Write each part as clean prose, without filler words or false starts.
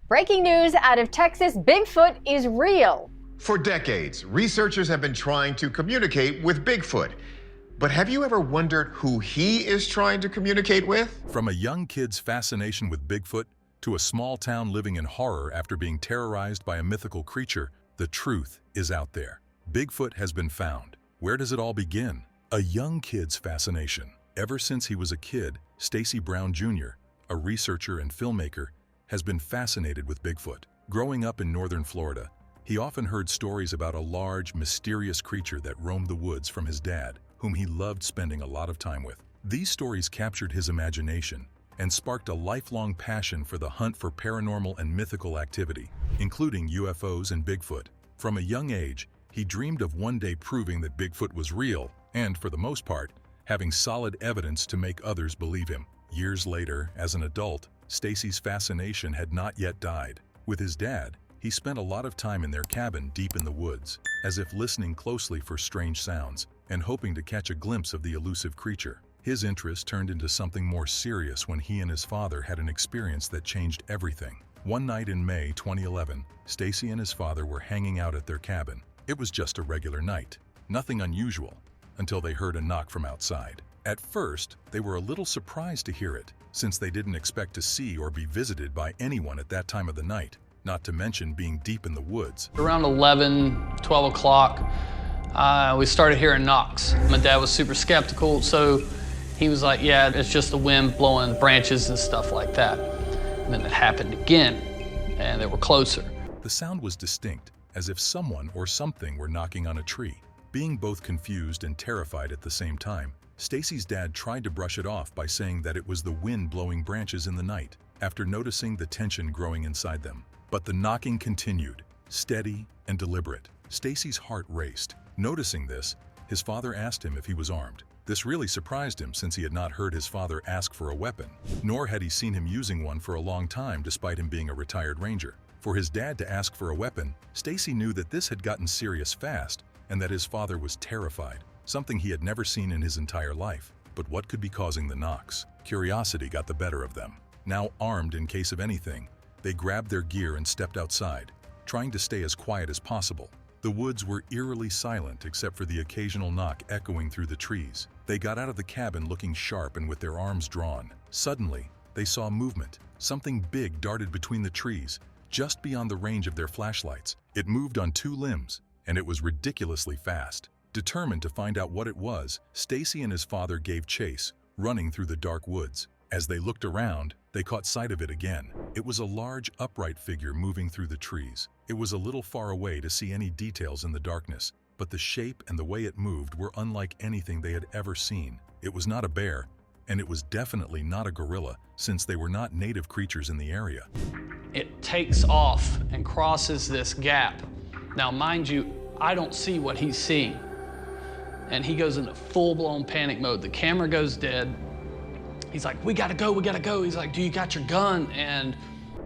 Breaking news out of Texas, Bigfoot is real. For decades, researchers have been trying to communicate with Bigfoot. But have you ever wondered who he is trying to communicate with? From a young kid's fascination with Bigfoot to a small town living in horror after being terrorized by a mythical creature, the truth is out there. Bigfoot has been found. Where does it all begin? A young kid's fascination. Ever since he was a kid, Stacy Brown Jr., a researcher and filmmaker, has been fascinated with Bigfoot. Growing up in northern Florida, he often heard stories about a large, mysterious creature that roamed the woods from his dad, whom he loved spending a lot of time with. These stories captured his imagination and sparked a lifelong passion for the hunt for paranormal and mythical activity, including UFOs and Bigfoot. From a young age, he dreamed of one day proving that Bigfoot was real and, for the most part, having solid evidence to make others believe him. Years later, as an adult, Stacy's fascination had not yet died. With his dad, he spent a lot of time in their cabin deep in the woods, as if listening closely for strange sounds and hoping to catch a glimpse of the elusive creature. His interest turned into something more serious when he and his father had an experience that changed everything. One night in May 2011, Stacy and his father were hanging out at their cabin. It was just a regular night, nothing unusual, until they heard a knock from outside. At first, they were a little surprised to hear it, since they didn't expect to see or be visited by anyone at that time of the night, not to mention being deep in the woods. Around 11, 12 o'clock, we started hearing knocks. My dad was super skeptical, so he was like, yeah, it's just the wind blowing branches and stuff like that. And then it happened again, and they were closer. The sound was distinct, as if someone or something were knocking on a tree. Being both confused and terrified at the same time, Stacy's dad tried to brush it off by saying that it was the wind blowing branches in the night, after noticing the tension growing inside them. But the knocking continued, steady and deliberate. Stacy's heart raced. Noticing this, his father asked him if he was armed. This really surprised him since he had not heard his father ask for a weapon, nor had he seen him using one for a long time despite him being a retired ranger. For his dad to ask for a weapon, Stacy knew that this had gotten serious fast and that his father was terrified, something he had never seen in his entire life. But what could be causing the knocks? Curiosity got the better of them. Now armed in case of anything, they grabbed their gear and stepped outside, trying to stay as quiet as possible. The woods were eerily silent except for the occasional knock echoing through the trees. They got out of the cabin looking sharp and with their arms drawn. Suddenly, they saw movement. Something big darted between the trees, just beyond the range of their flashlights. It moved on two limbs, and it was ridiculously fast. Determined to find out what it was, Stacy and his father gave chase, running through the dark woods. As they looked around, they caught sight of it again. It was a large, upright figure moving through the trees. It was a little far away to see any details in the darkness, but the shape and the way it moved were unlike anything they had ever seen. It was not a bear, and it was definitely not a gorilla, since they were not native creatures in the area. It takes off and crosses this gap. Now, mind you, I don't see what he's seeing. And he goes into full-blown panic mode. The camera goes dead. He's like, we gotta go, we gotta go. He's like, do you got your gun? And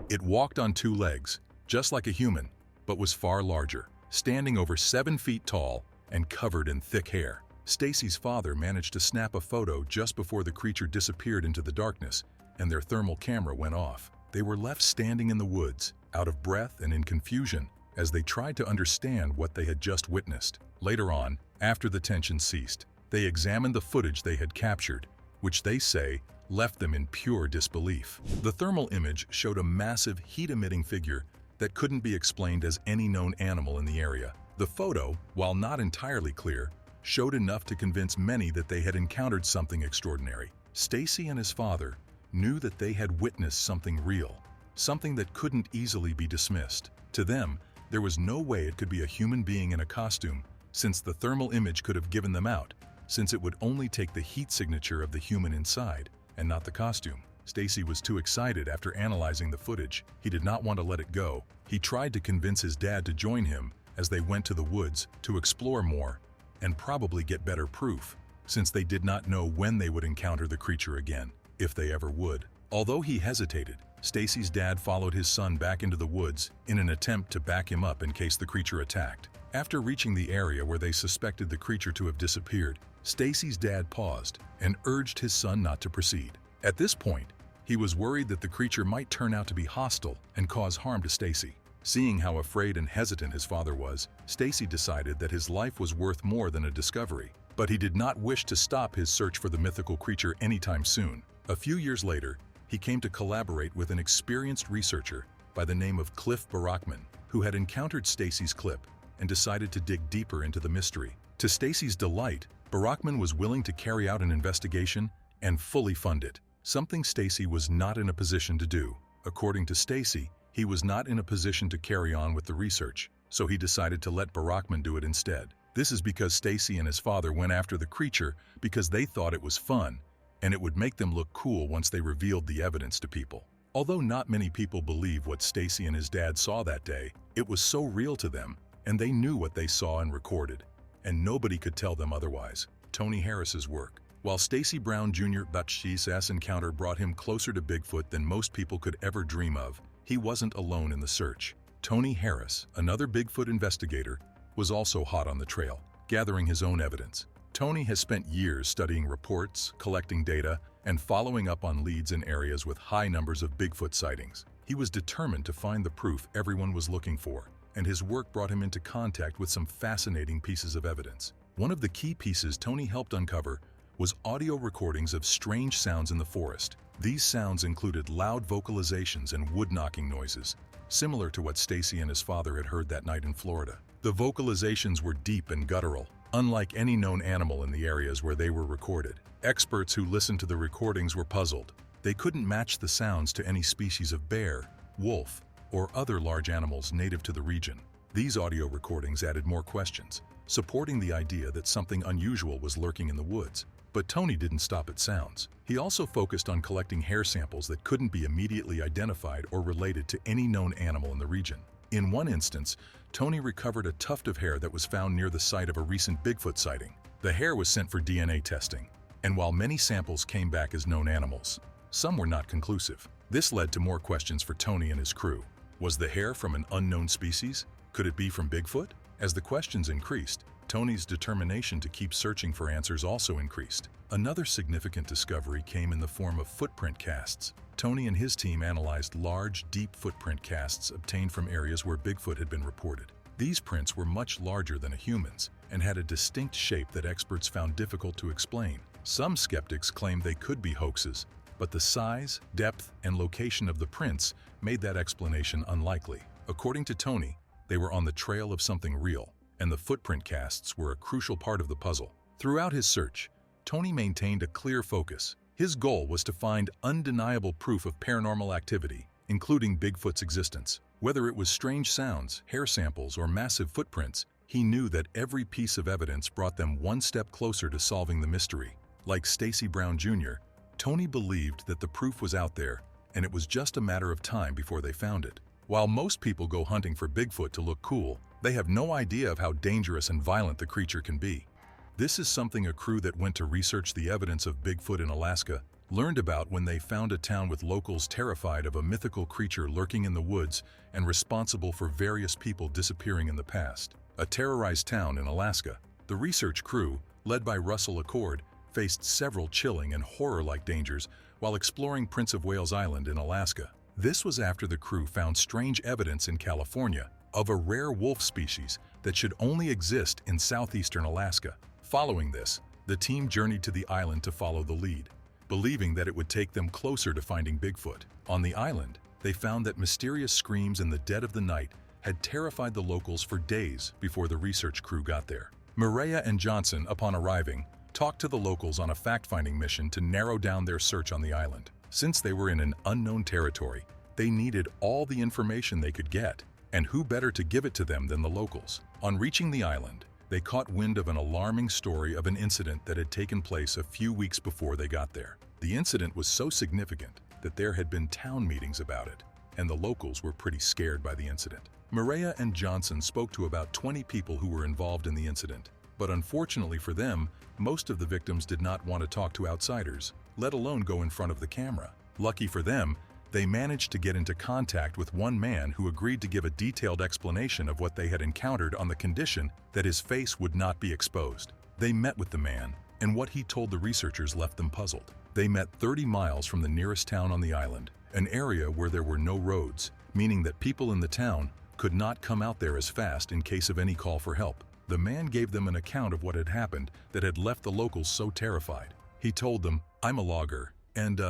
it walked on two legs, just like a human, but was far larger, standing over 7 feet tall and covered in thick hair. Stacy's father managed to snap a photo just before the creature disappeared into the darkness, and their thermal camera went off. They were left standing in the woods, out of breath and in confusion, as they tried to understand what they had just witnessed. Later on, after the tension ceased, they examined the footage they had captured, which they say left them in pure disbelief. The thermal image showed a massive, heat-emitting figure that couldn't be explained as any known animal in the area. The photo, while not entirely clear, showed enough to convince many that they had encountered something extraordinary. Stacy and his father knew that they had witnessed something real, something that couldn't easily be dismissed. To them, there was no way it could be a human being in a costume, since the thermal image could have given them out, since it would only take the heat signature of the human inside, and not the costume. Stacy was too excited after analyzing the footage. He did not want to let it go. He tried to convince his dad to join him as they went to the woods to explore more and probably get better proof, since they did not know when they would encounter the creature again, if they ever would. Although he hesitated, Stacy's dad followed his son back into the woods in an attempt to back him up in case the creature attacked. After reaching the area where they suspected the creature to have disappeared, Stacy's dad paused and urged his son not to proceed. At this point, He was worried that the creature might turn out to be hostile and cause harm to Stacy. Seeing how afraid and hesitant his father was, Stacy decided that his life was worth more than a discovery. But he did not wish to stop his search for the mythical creature anytime soon. A few years later, he came to collaborate with an experienced researcher by the name of Cliff Barackman, who had encountered Stacy's clip and decided to dig deeper into the mystery. To Stacy's delight, Barackman was willing to carry out an investigation and fully fund it, something Stacy was not in a position to do. According to Stacy, he was not in a position to carry on with the research, so he decided to let Barackman do it instead. This is because Stacy and his father went after the creature because they thought it was fun, and it would make them look cool once they revealed the evidence to people. Although not many people believe what Stacy and his dad saw that day, it was so real to them, and they knew what they saw and recorded, and nobody could tell them otherwise. Tony Harris's work. While Stacy Brown Jr.'s encounter brought him closer to Bigfoot than most people could ever dream of, he wasn't alone in the search. Tony Harris, another Bigfoot investigator, was also hot on the trail, gathering his own evidence. Tony has spent years studying reports, collecting data, and following up on leads in areas with high numbers of Bigfoot sightings. He was determined to find the proof everyone was looking for, and his work brought him into contact with some fascinating pieces of evidence. One of the key pieces Tony helped uncover was audio recordings of strange sounds in the forest. These sounds included loud vocalizations and wood-knocking noises, similar to what Stacy and his father had heard that night in Florida. The vocalizations were deep and guttural, unlike any known animal in the areas where they were recorded. Experts who listened to the recordings were puzzled. They couldn't match the sounds to any species of bear, wolf, or other large animals native to the region. These audio recordings added more questions, supporting the idea that something unusual was lurking in the woods. But Tony didn't stop at sounds. He also focused on collecting hair samples that couldn't be immediately identified or related to any known animal in the region. In one instance, Tony recovered a tuft of hair that was found near the site of a recent Bigfoot sighting. The hair was sent for DNA testing, and while many samples came back as known animals, some were not conclusive. This led to more questions for Tony and his crew. Was the hair from an unknown species? Could it be from Bigfoot? As the questions increased, Tony's determination to keep searching for answers also increased. Another significant discovery came in the form of footprint casts. Tony and his team analyzed large, deep footprint casts obtained from areas where Bigfoot had been reported. These prints were much larger than a human's and had a distinct shape that experts found difficult to explain. Some skeptics claimed they could be hoaxes, but the size, depth, and location of the prints made that explanation unlikely. According to Tony, they were on the trail of something real, and the footprint casts were a crucial part of the puzzle. Throughout his search, Tony maintained a clear focus. His goal was to find undeniable proof of paranormal activity, including Bigfoot's existence. Whether it was strange sounds, hair samples, or massive footprints, he knew that every piece of evidence brought them one step closer to solving the mystery. Like Stacy Brown Jr., Tony believed that the proof was out there, and it was just a matter of time before they found it. While most people go hunting for Bigfoot to look cool, they have no idea of how dangerous and violent the creature can be. This is something a crew that went to research the evidence of Bigfoot in Alaska learned about when they found a town with locals terrified of a mythical creature lurking in the woods and responsible for various people disappearing in the past. A terrorized town in Alaska. The research crew, led by Russell Accord, faced several chilling and horror-like dangers while exploring Prince of Wales Island in Alaska. This was after the crew found strange evidence in California of a rare wolf species that should only exist in southeastern Alaska. Following this, the team journeyed to the island to follow the lead, believing that it would take them closer to finding Bigfoot. On the island, they found that mysterious screams in the dead of the night had terrified the locals for days before the research crew got there. Mireya and Johnson, upon arriving, talked to the locals on a fact-finding mission to narrow down their search on the island. Since they were in an unknown territory, they needed all the information they could get, and who better to give it to them than the locals? On reaching the island, they caught wind of an alarming story of an incident that had taken place a few weeks before they got there. The incident was so significant that there had been town meetings about it, and the locals were pretty scared by the incident. Mireya and Johnson spoke to about 20 people who were involved in the incident, but unfortunately for them, most of the victims did not want to talk to outsiders, let alone go in front of the camera. Lucky for them, they managed to get into contact with one man who agreed to give a detailed explanation of what they had encountered on the condition that his face would not be exposed. They met with the man, and what he told the researchers left them puzzled. They met 30 miles from the nearest town on the island, an area where there were no roads, meaning that people in the town could not come out there as fast in case of any call for help. The man gave them an account of what had happened that had left the locals so terrified. He told them, "I'm a logger, and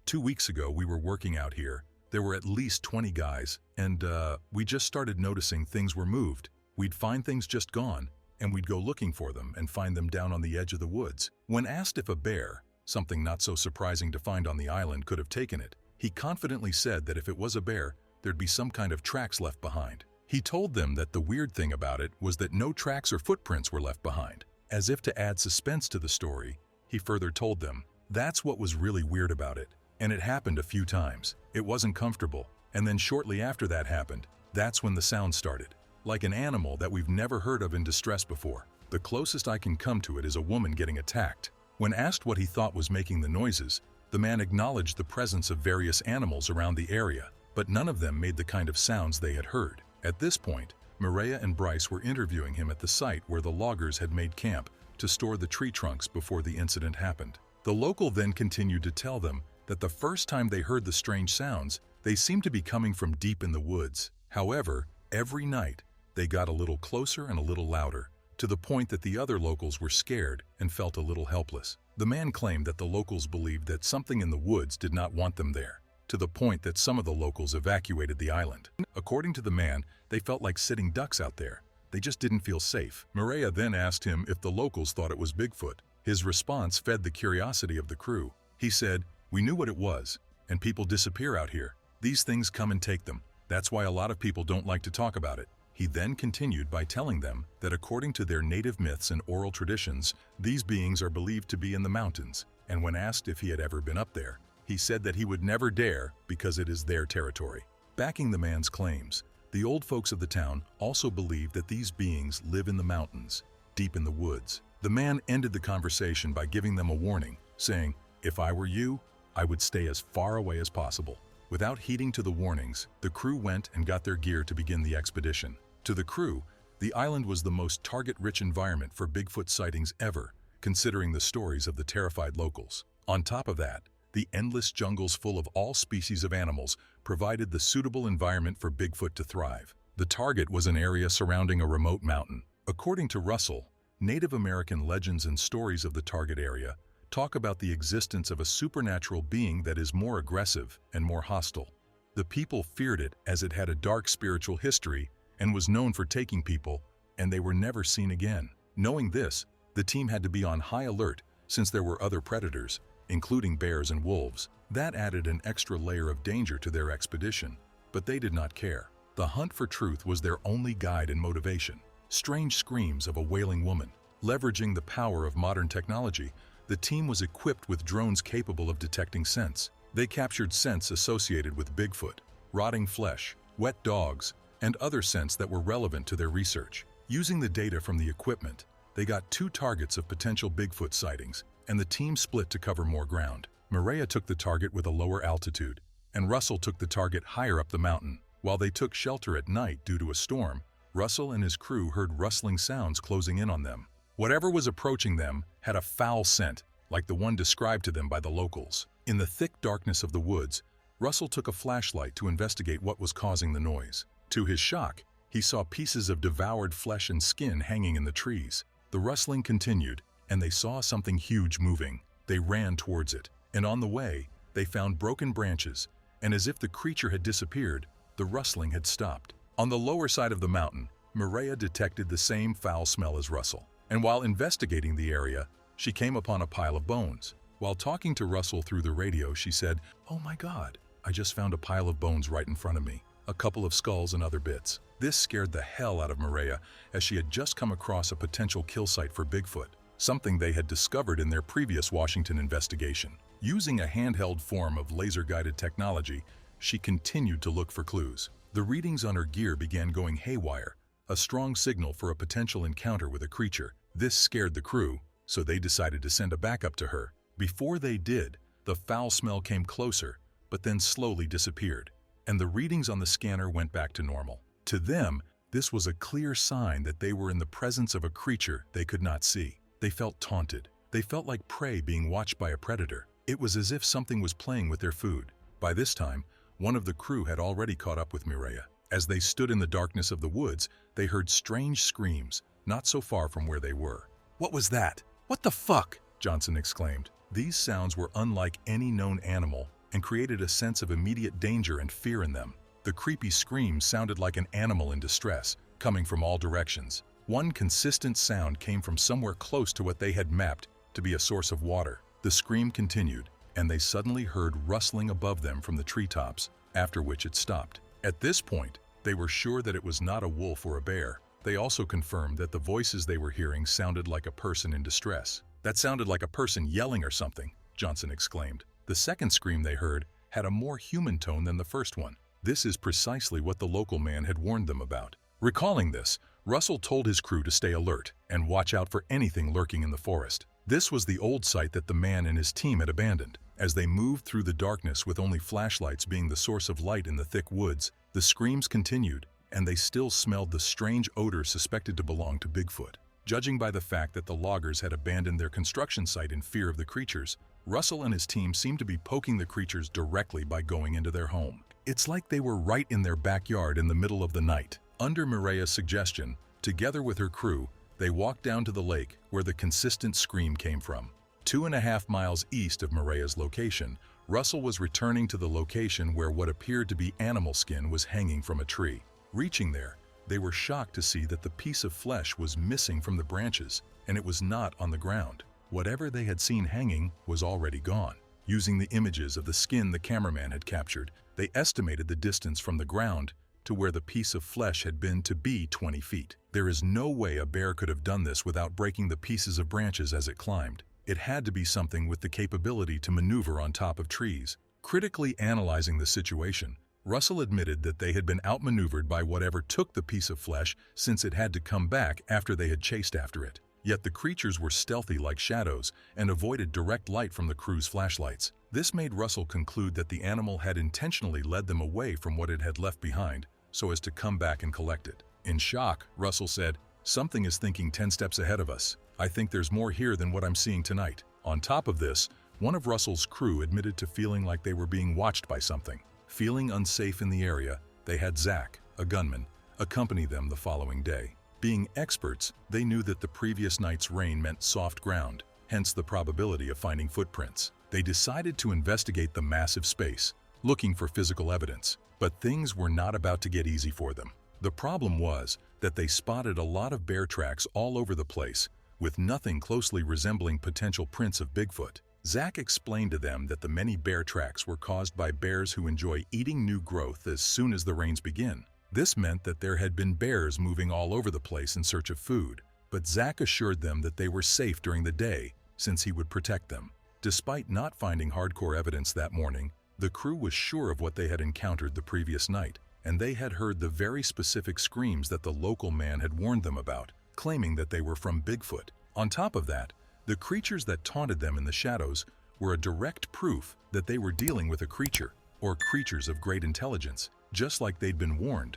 2 weeks ago we were working out here. There were at least 20 guys, and we just started noticing things were moved. We'd find things just gone, and we'd go looking for them and find them down on the edge of the woods." When asked if a bear, something not so surprising to find on the island, could have taken it, he confidently said that if it was a bear, there'd be some kind of tracks left behind. He told them that the weird thing about it was that no tracks or footprints were left behind. As if to add suspense to the story, he further told them, "That's what was really weird about it, and it happened a few times. It wasn't comfortable, and then shortly after that happened, that's when the sound started. Like an animal that we've never heard of in distress before. The closest I can come to it is a woman getting attacked." When asked what he thought was making the noises, the man acknowledged the presence of various animals around the area, but none of them made the kind of sounds they had heard. At this point, Maria and Bryce were interviewing him at the site where the loggers had made camp to store the tree trunks before the incident happened. The local then continued to tell them that the first time they heard the strange sounds, they seemed to be coming from deep in the woods. However, every night, they got a little closer and a little louder, to the point that the other locals were scared and felt a little helpless. The man claimed that the locals believed that something in the woods did not want them there, to the point that some of the locals evacuated the island. According to the man, they felt like sitting ducks out there. They just didn't feel safe. Maria then asked him if the locals thought it was Bigfoot. His response fed the curiosity of the crew. He said, "We knew what it was, and people disappear out here. These things come and take them. That's why a lot of people don't like to talk about it." He then continued by telling them that according to their native myths and oral traditions, these beings are believed to be in the mountains, and when asked if he had ever been up there, he said that he would never dare because it is their territory. Backing the man's claims, the old folks of the town also believe that these beings live in the mountains, deep in the woods. The man ended the conversation by giving them a warning, saying, "If I were you, I would stay as far away as possible." Without heeding to the warnings, the crew went and got their gear to begin the expedition. To the crew, the island was the most target-rich environment for Bigfoot sightings ever, considering the stories of the terrified locals. On top of that, the endless jungles full of all species of animals provided the suitable environment for Bigfoot to thrive. The target was an area surrounding a remote mountain. According to Russell, Native American legends and stories of the target area talk about the existence of a supernatural being that is more aggressive and more hostile. The people feared it as it had a dark spiritual history and was known for taking people, and they were never seen again. Knowing this, the team had to be on high alert since there were other predators, including bears and wolves. That added an extra layer of danger to their expedition, but they did not care. The hunt for truth was their only guide and motivation. Strange screams of a wailing woman. Leveraging the power of modern technology, the team was equipped with drones capable of detecting scents. They captured scents associated with Bigfoot, rotting flesh, wet dogs, and other scents that were relevant to their research. Using the data from the equipment, they got 2 targets of potential Bigfoot sightings, and the team split to cover more ground. Maria took the target with a lower altitude, and Russell took the target higher up the mountain. While they took shelter at night due to a storm, Russell and his crew heard rustling sounds closing in on them. Whatever was approaching them had a foul scent, like the one described to them by the locals. In the thick darkness of the woods, Russell took a flashlight to investigate what was causing the noise. To his shock, he saw pieces of devoured flesh and skin hanging in the trees. The rustling continued, and they saw something huge moving. They ran towards it, and on the way, they found broken branches, and as if the creature had disappeared, the rustling had stopped. On the lower side of the mountain, Maria detected the same foul smell as Russell, and while investigating the area, she came upon a pile of bones. While talking to Russell through the radio, she said, "Oh my God, I just found a pile of bones right in front of me. A couple of skulls and other bits." This scared the hell out of Maria, as she had just come across a potential kill site for Bigfoot, something they had discovered in their previous Washington investigation. Using a handheld form of laser-guided technology, she continued to look for clues. The readings on her gear began going haywire, a strong signal for a potential encounter with a creature. This scared the crew, so they decided to send a backup to her. Before they did, the foul smell came closer, but then slowly disappeared, and the readings on the scanner went back to normal. To them, this was a clear sign that they were in the presence of a creature they could not see. They felt taunted. They felt like prey being watched by a predator. It was as if something was playing with their food. By this time, one of the crew had already caught up with Mireya. As they stood in the darkness of the woods, they heard strange screams, not so far from where they were. "What was that? What the fuck?" Johnson exclaimed. These sounds were unlike any known animal and created a sense of immediate danger and fear in them. The creepy screams sounded like an animal in distress, coming from all directions. One consistent sound came from somewhere close to what they had mapped to be a source of water. The scream continued, and they suddenly heard rustling above them from the treetops, after which it stopped. At this point, they were sure that it was not a wolf or a bear. They also confirmed that the voices they were hearing sounded like a person in distress. "That sounded like a person yelling or something," Johnson exclaimed. The second scream they heard had a more human tone than the first one. This is precisely what the local man had warned them about. Recalling this, Russell told his crew to stay alert and watch out for anything lurking in the forest. This was the old site that the man and his team had abandoned. As they moved through the darkness with only flashlights being the source of light in the thick woods, the screams continued, and they still smelled the strange odor suspected to belong to Bigfoot. Judging by the fact that the loggers had abandoned their construction site in fear of the creatures, Russell and his team seemed to be poking the creatures directly by going into their home. It's like they were right in their backyard in the middle of the night. Under Mireya's suggestion, together with her crew, they walked down to the lake where the consistent scream came from. 2.5 miles east of Mireya's location, Russell was returning to the location where what appeared to be animal skin was hanging from a tree. Reaching there, they were shocked to see that the piece of flesh was missing from the branches, and it was not on the ground. Whatever they had seen hanging was already gone. Using the images of the skin the cameraman had captured, they estimated the distance from the ground to where the piece of flesh had been to be 20 feet. There is no way a bear could have done this without breaking the pieces of branches as it climbed. It had to be something with the capability to maneuver on top of trees. Critically analyzing the situation, Russell admitted that they had been outmaneuvered by whatever took the piece of flesh, since it had to come back after they had chased after it. Yet the creatures were stealthy like shadows and avoided direct light from the crew's flashlights. This made Russell conclude that the animal had intentionally led them away from what it had left behind so as to come back and collect it. In shock, Russell said, "Something is thinking 10 steps ahead of us. I think there's more here than what I'm seeing tonight." On top of this, one of Russell's crew admitted to feeling like they were being watched by something. Feeling unsafe in the area, they had Zach, a gunman, accompany them the following day. Being experts, they knew that the previous night's rain meant soft ground, hence the probability of finding footprints. They decided to investigate the massive space, looking for physical evidence. But things were not about to get easy for them. The problem was that they spotted a lot of bear tracks all over the place, with nothing closely resembling potential prints of Bigfoot. Zach explained to them that the many bear tracks were caused by bears who enjoy eating new growth as soon as the rains begin. This meant that there had been bears moving all over the place in search of food, but Zach assured them that they were safe during the day since he would protect them. Despite not finding hardcore evidence that morning, the crew was sure of what they had encountered the previous night, and they had heard the very specific screams that the local man had warned them about, claiming that they were from Bigfoot. On top of that, the creatures that taunted them in the shadows were a direct proof that they were dealing with a creature, or creatures of great intelligence, just like they'd been warned.